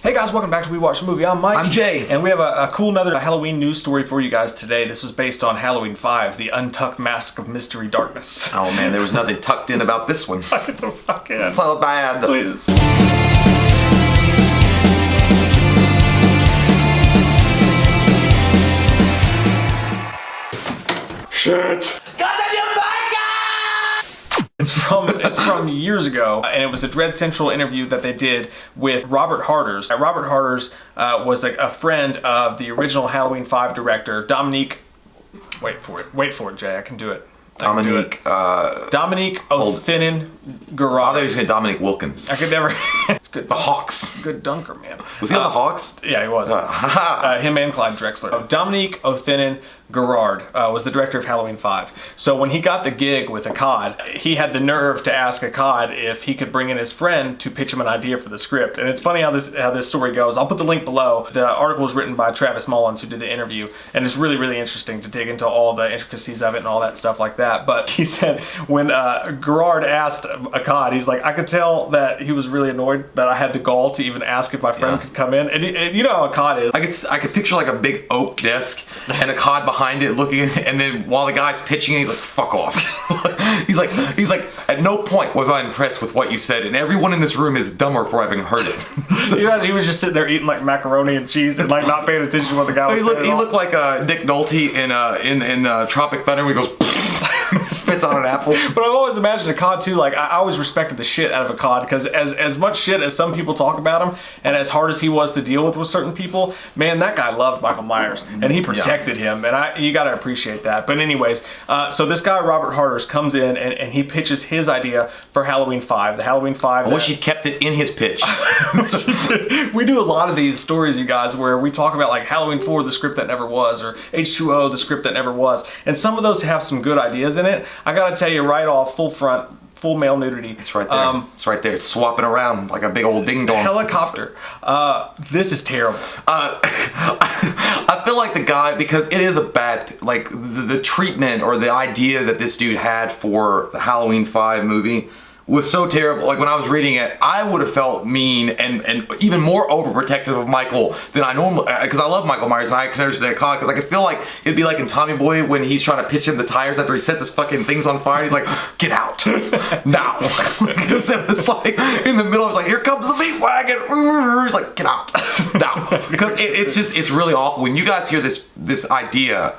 Hey guys, welcome back to We Watch the Movie. I'm Mike. I'm Jay. And we have a cool another Halloween news story for you guys today. This was based on Halloween 5, the untucked mask of mystery darkness. Oh man, there was nothing tucked in about this one. Tuck it the fuck in. So bad. Please. Shit. It's from years ago, and it was a Dread Central interview that they did with Robert Harders. Robert Harders was a friend of the original Halloween 5 director, Dominique. Wait for it, Jay. I can do it. Dominique O'Thinnan I Garage. thought you were saying Dominic Wilkins. I could never. It's good. The Hawks. Good dunker, man. Was he on the Hawks? Yeah, he was. Him and Clyde Drexler. Dominique O'Thinnan Garrard was the director of Halloween 5. So when he got the gig with Akkad, he had the nerve to ask Akkad if he could bring in his friend to pitch him an idea for the script. And it's funny how this story goes. I'll put the link below. The article was written by Travis Mullins, who did the interview, and it's really, really interesting to dig into all the intricacies of it and all that stuff like that. But he said when Garrard asked Akkad, he's like, I could tell that he was really annoyed that I had the gall to even ask if my friend could come in. And you know how Akkad is. I could picture like a big oak desk and Akkad behind it looking, and then while the guy's pitching it, he's like, fuck off. he's like, at no point was I impressed with what you said, and everyone in this room is dumber for having heard it. So, he was just sitting there eating like macaroni and cheese and like not paying attention to what the guy was saying. He looked like Nick Nolte in Tropic Thunder when he goes spits on an apple. But I've always imagined Akkad too, like I always respected the shit out of Akkad, because as much shit as some people talk about him and as hard as he was to deal with certain people, man, that guy loved Michael Myers and he protected him, and you gotta appreciate that. But anyways, so this guy Robert Harders comes in and he pitches his idea for Halloween 5. The Halloween 5. I wish he'd kept it in his pitch. We do a lot of these stories, you guys, where we talk about like Halloween 4, the script that never was, or H2O, the script that never was, and some of those have some good ideas in it. I gotta tell you right off, full male nudity. It's right there. It's right there. It's swapping around like a big old ding dong. Helicopter. This is terrible. I feel like the guy, because it is a bad, like the treatment or the idea that this dude had for the Halloween 5 movie was so terrible. Like when I was reading it, I would have felt mean and even more overprotective of Michael than I normally, because I love Michael Myers and I can understand Akkad, because I could feel like it'd be like in Tommy Boy when he's trying to pitch him the tires after he sets his fucking things on fire. He's like, get out now. It's like in the middle, I was like, here comes the meat wagon. He's like, get out now. Because it's really awful. When you guys hear this idea,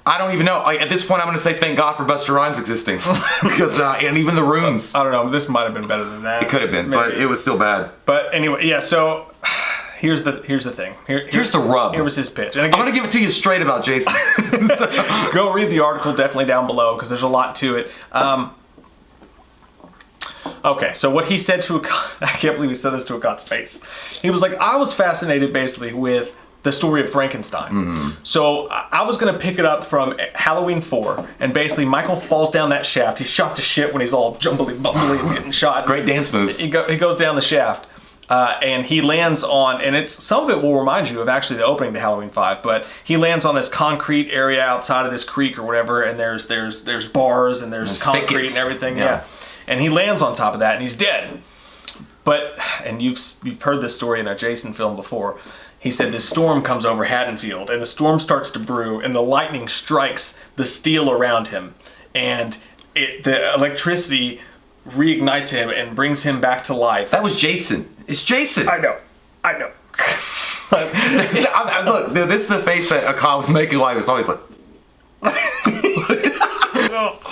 I don't even know. Like, at this point, I'm going to say thank God for Busta Rhymes existing, because and even the runes. I don't know. This might have been better than that. It could have been, maybe. But it was still bad. But anyway, yeah. So here's the thing. Here's the rub. Here was his pitch. And again, I'm going to give it to you straight about Jason. Go read the article definitely down below, because there's a lot to it. Okay, so what he said to Akkad, I can't believe he said this to Akkad's face. He was like, I was fascinated basically with the story of Frankenstein. Mm-hmm. So I was gonna pick it up from Halloween 4, and basically Michael falls down that shaft. He's shot to shit when he's all jumbly and getting shot. Great dance moves. He goes down the shaft. And he lands on, and some of it will remind you of actually the opening to Halloween 5, but he lands on this concrete area outside of this creek or whatever, and there's bars and there's concrete thickets. And everything, yeah. And he lands on top of that, and he's dead. But, and you've heard this story in a Jason film before. He said this storm comes over Haddonfield, and the storm starts to brew, and the lightning strikes the steel around him, and the electricity reignites him and brings him back to life. That was Jason. It's Jason. I know. Look, this is the face that Akkad was making while he was always like.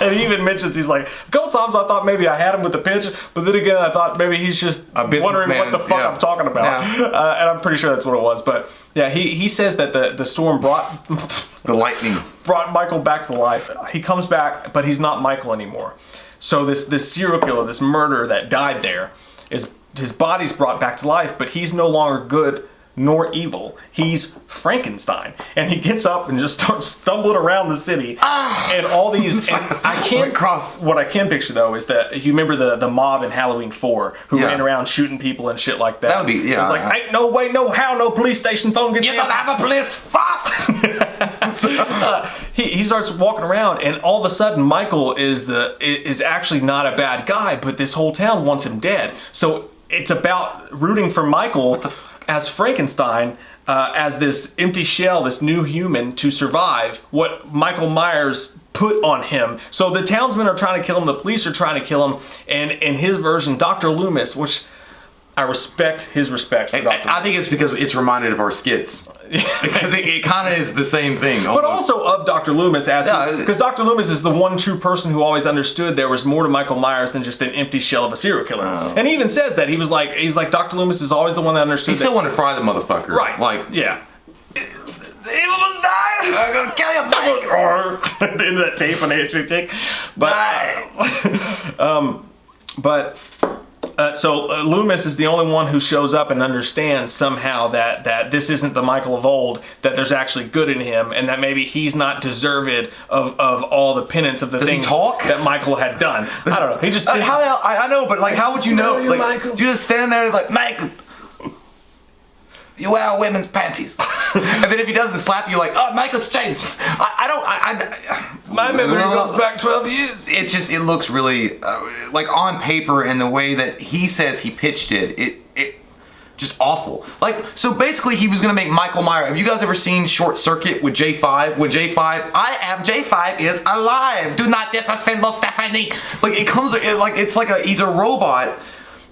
And he even mentions, he's like, a couple times I thought maybe I had him with the pitch, but then again I thought maybe he's just wondering what the fuck I'm talking about. Yeah. And I'm pretty sure that's what it was. But yeah, he says that the storm brought the lightning brought Michael back to life. He comes back, but he's not Michael anymore. So this serial killer, this murderer that died there, his body's brought back to life, but he's no longer good nor evil. He's Frankenstein, and he gets up and just starts stumbling around the city, and all these. And what I can picture though is that you remember the mob in Halloween 4 who ran around shooting people and shit like that. That would be It's like ain't no way, no how, no police station phone gets. You don't have a police. Fuck. He starts walking around, and all of a sudden Michael is actually not a bad guy, but this whole town wants him dead. So it's about rooting for Michael as Frankenstein, as this empty shell, this new human to survive what Michael Myers put on him. So the townsmen are trying to kill him, the police are trying to kill him, and in his version, Dr. Loomis, which I respect his respect for Dr. I think it's because it's reminded of our skits. Because it kind of is the same thing. But also of Dr. Loomis, because Dr. Loomis is the one true person who always understood there was more to Michael Myers than just an empty shell of a serial killer. And he even says that. He was like, Dr. Loomis is always the one that understood. He still wanted to fry the motherfucker. Right. Like, yeah. The evil must die! I'm gonna kill you, Mike! At the end of that tape when they actually take. So Loomis is the only one who shows up and understands somehow that this isn't the Michael of old, that there's actually good in him, and that maybe he's not deserved of all the penance of the things that Michael had done. I don't know. He just I know, but like, how would you know? Like, Michael. you just stand there like, Michael, you wear women's panties. And then if he doesn't slap you, like, oh, Michael's changed. My memory goes back 12 years. It's just, it looks really, like on paper and the way that he says he pitched it just awful. Like, so basically he was gonna make Michael Myers. Have you guys ever seen Short Circuit with J5? With J5, J5 is alive. Do not disassemble Stephanie. Like, it's like he's a robot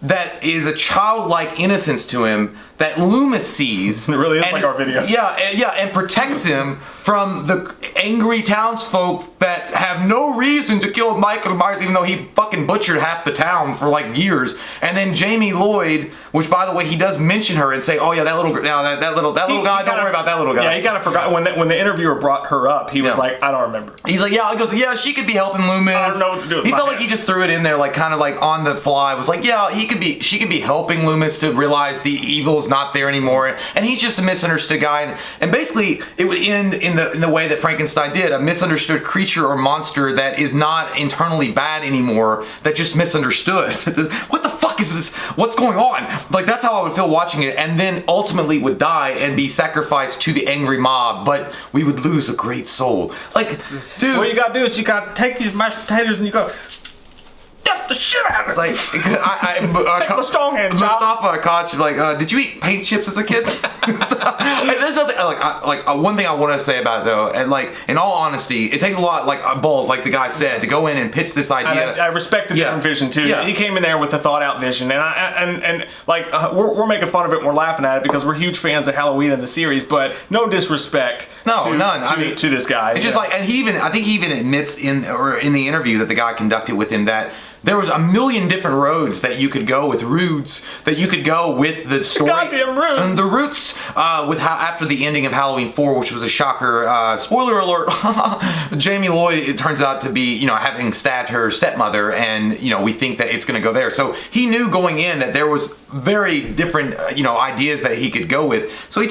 that is a childlike innocence to him that Loomis sees. It really is like our videos. Yeah, and protects him from the angry townsfolk that have no reason to kill Michael Myers, even though he fucking butchered half the town for like years. And then Jamie Lloyd, which by the way, he does mention her and say, oh yeah, that little guy, don't worry about that little guy. Yeah, he kind of forgot when the interviewer brought her up. He was like, I don't remember. He's like, yeah, he goes, yeah, she could be helping Loomis. I don't know what to do with He my felt head. like he just threw it in there, like kind of like on the fly. Was like, yeah, she could be helping Loomis to realize the evil's not there anymore, and he's just a misunderstood guy. And basically, it would end in the way that Frankenstein did, a misunderstood creature or monster that is not internally bad anymore, that just misunderstood. What the fuck is this? What's going on? Like, that's how I would feel watching it, and then ultimately would die and be sacrificed to the angry mob, but we would lose a great soul. Like, dude. What you gotta do is you gotta take these mashed potatoes and you gotta stuff the shit out of it. It's like, take my strong hand, child. Mustafa Koch, like, did you eat paint chips as a kid? There's something, one thing I want to say about it though, and like, in all honesty, it takes a lot, like, balls, like the guy said, to go in and pitch this idea. I respect the different vision too. Yeah. He came in there with a thought out vision, and we're making fun of it and we're laughing at it because we're huge fans of Halloween and the series, but no disrespect. None. To this guy. It's just like, and I think he even admits in the interview that the guy conducted with him that there was a million different roads that you could go with roots, that you could go with the story. Goddamn roots. And the roots, after the ending of Halloween 4, which was a shocker, spoiler alert, Jamie Lloyd, it turns out to be, having stabbed her stepmother, and, we think that it's going to go there. So he knew going in that there was very different, ideas that he could go with. So he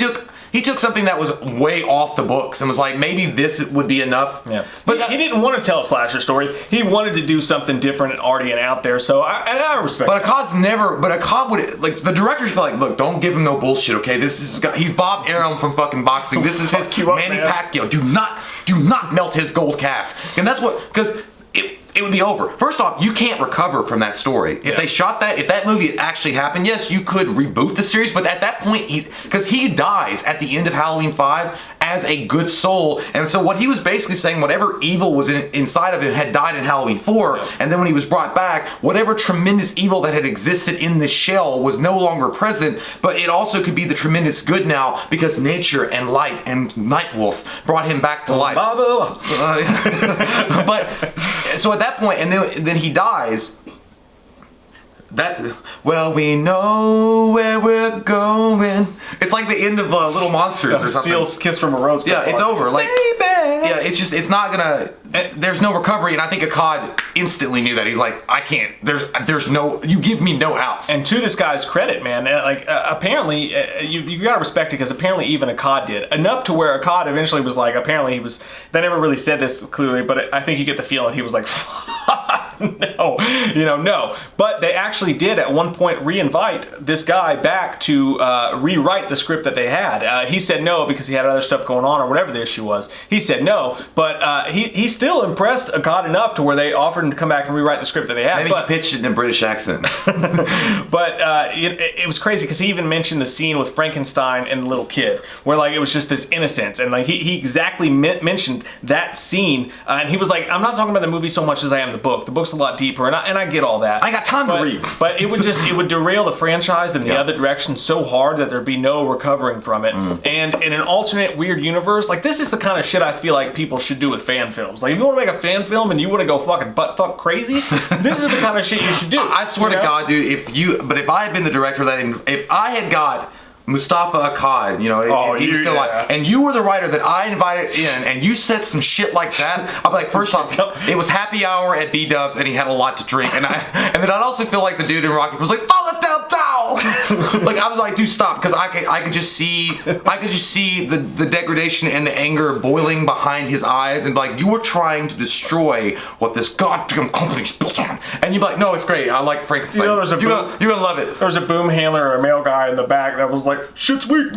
took something that was way off the books and was like, maybe this would be enough. Yeah. But he didn't want to tell a slasher story. He wanted to do something different and already and out there. So I respect. But Akkad would, like, the director's be like, look, don't give him no bullshit, okay? He's Bob Arum from fucking boxing. This is his Manny Pacquiao. Do not melt his gold calf. And that's what, because it would be over. First off, you can't recover from that story. If they shot that, if that movie actually happened, yes, you could reboot the series, but at that point, because he dies at the end of Halloween 5 as a good soul, and so what he was basically saying, whatever evil was inside of him had died in Halloween 4, and then when he was brought back, whatever tremendous evil that had existed in this shell was no longer present, but it also could be the tremendous good now, because nature and light and Nightwolf brought him back to life. But, so at that point, and then he dies. We know where we're going. It's like the end of Little Monsters or something. Steel's Kiss from a Rose. Yeah, it's over. Like, baby. Yeah, it's not gonna. There's no recovery, and I think Akkad instantly knew that. He's like, I can't. There's no. You give me no outs. And to this guy's credit, man, apparently you gotta respect it, because apparently even Akkad did enough to where Akkad eventually was like, apparently he was. They never really said this clearly, but I think you get the feeling he was like, fuck. No, no. But they actually did at one point re-invite this guy back to rewrite the script that they had. He said no because he had other stuff going on or whatever the issue was. He said no, but he still impressed Akkad enough to where they offered him to come back and rewrite the script that they had. Maybe he pitched it in a British accent. But it was crazy because he even mentioned the scene with Frankenstein and the little kid, where like it was just this innocence, and like he exactly mentioned that scene, and he was like, I'm not talking about the movie so much as I am the book. The book's a lot deeper, and I get all that. I got time to read. But it would derail the franchise in the other direction so hard that there'd be no recovering from it. And in an alternate weird universe, like this is the kind of shit I feel like people should do with fan films. Like if you want to make a fan film and you want to go fucking butt fuck crazy, this is the kind of shit you should do. I swear to God, dude, if I had been the director of that, if I had got Mustafa Akkad, he was still alive, and you were the writer that I invited in, and you said some shit like that, I'd be like, first off, it was happy hour at B-Dubs, and he had a lot to drink, and then I'd also feel like the dude in Rocky was like, fall it down, like I was like, dude, stop, because I could just see the degradation and the anger boiling behind his eyes, and like, you were trying to destroy what this goddamn company's built on, and you'd be like, no, it's great, I like Frankenstein, you're gonna love it. There was a boom handler or a male guy in the back that was like, shit's weak.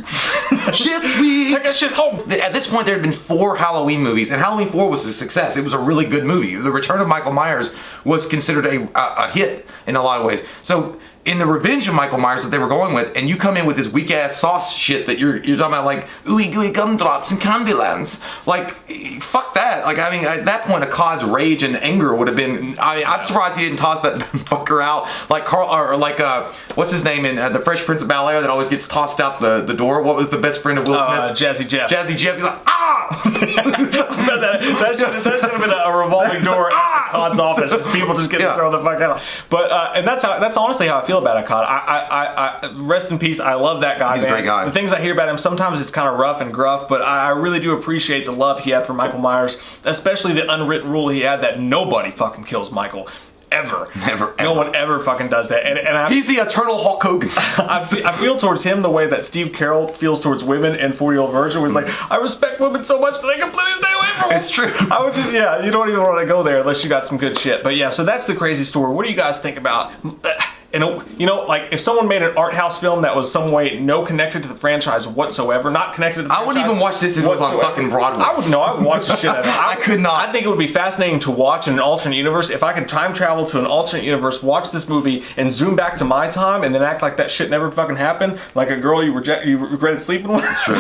Shit's weak. Take that shit home. At this point, there had been 4 Halloween movies, and Halloween 4 was a success. It was a really good movie. The Return of Michael Myers was considered a hit in a lot of ways. So in the Revenge of Michael Myers that they were going with, and you come in with this weak ass sauce shit that you're talking about, like ooey gooey gumdrops and Candylands, like fuck that. Like I mean, at that point, Akkad's rage and anger would have been. I'm surprised he didn't toss that fucker out like Carl or like what's his name in The Fresh Prince of Bel-Air that always gets tossed out the door. What was the best friend of Will Smith? Jazzy Jeff. Jazzy Jeff. He's like that should have been a revolving door at Akkad's office. Just people just getting thrown the fuck out. But and that's honestly how I feel about Akkad. I rest in peace. I love that guy. He's a great guy. The things I hear about him, sometimes it's kind of rough and gruff, but I really do appreciate the love he had for Michael Myers, especially the unwritten rule he had that nobody fucking kills Michael. Ever. Never. No one ever fucking does that. And he's the eternal Hulk Hogan. I feel towards him the way that Steve Carell feels towards women in 40-Year-Old Virgin, was like, I respect women so much that I completely stay away from them. It's true. I would just, you don't even want to go there unless you got some good shit. But yeah, so that's the crazy story. What do you guys think about... like if someone made an art house film that was some way no connected to the franchise whatsoever, not connected to the franchise. I wouldn't even watch this if it was on fucking Broadway. I would watch the shit out of it. I could not. I think it would be fascinating to watch in an alternate universe. If I could time travel to an alternate universe, watch this movie, and zoom back to my time, and then act like that shit never fucking happened, like a girl you regretted sleeping with. That's true.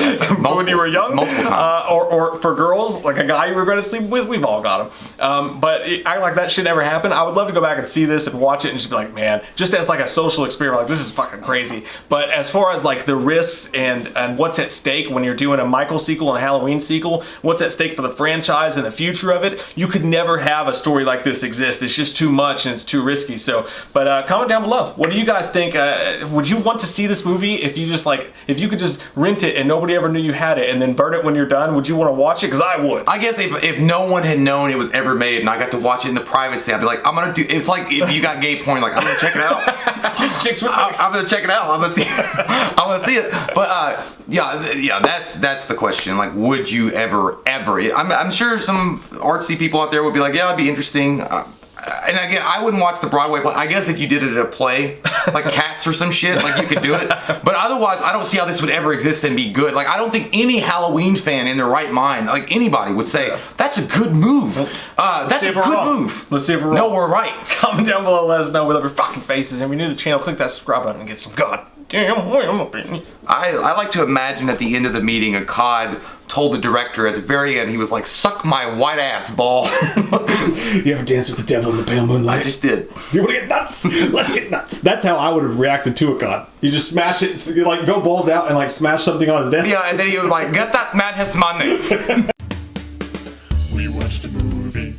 When you were young. Multiple times. Or for girls, like a guy you regretted sleeping with. We've all got them. But act like that shit never happened. I would love to go back and see this and watch it and just be like, man, just as like a social experience, like this is fucking crazy. But as far as like the risks and what's at stake when you're doing a Michael sequel and a Halloween sequel, what's at stake for the franchise and the future of it, you could never have a story like this exist. It's just too much and it's too risky. So, but comment down below. What do you guys think? Would you want to see this movie if you could just rent it and nobody ever knew you had it and then burn it when you're done? Would you want to watch it? Because I would. I guess if no one had known it was ever made and I got to watch it in the privacy, I'd be like, it's like if you got gay porn, like I'm gonna check it out. I'm gonna check it out. I'm gonna see it. But that's the question. Like, would you ever? I'm sure some artsy people out there would be like, yeah, it'd be interesting. And again, I wouldn't watch the Broadway play. I guess if you did it at a play, like Cats or some shit, like you could do it. But otherwise, I don't see how this would ever exist and be good. Like, I don't think any Halloween fan in their right mind, like anybody, would say, that's a good move. That's a good move. Let's see if we're wrong. No, we're right. Comment down below, let us know with our fucking faces. And if you're new to the channel, click that subscribe button and get some goddamn opinion. I like to imagine at the end of the meeting, Akkad told the director at the very end, he was like, suck my white ass ball. You ever dance with the devil in the pale moonlight? I just did. You want to get nuts? Let's get nuts. That's how I would have reacted to Akkad. You just smash it, you like go balls out and like smash something on his desk. Yeah, and then he was like, get that man his money. We watched a movie.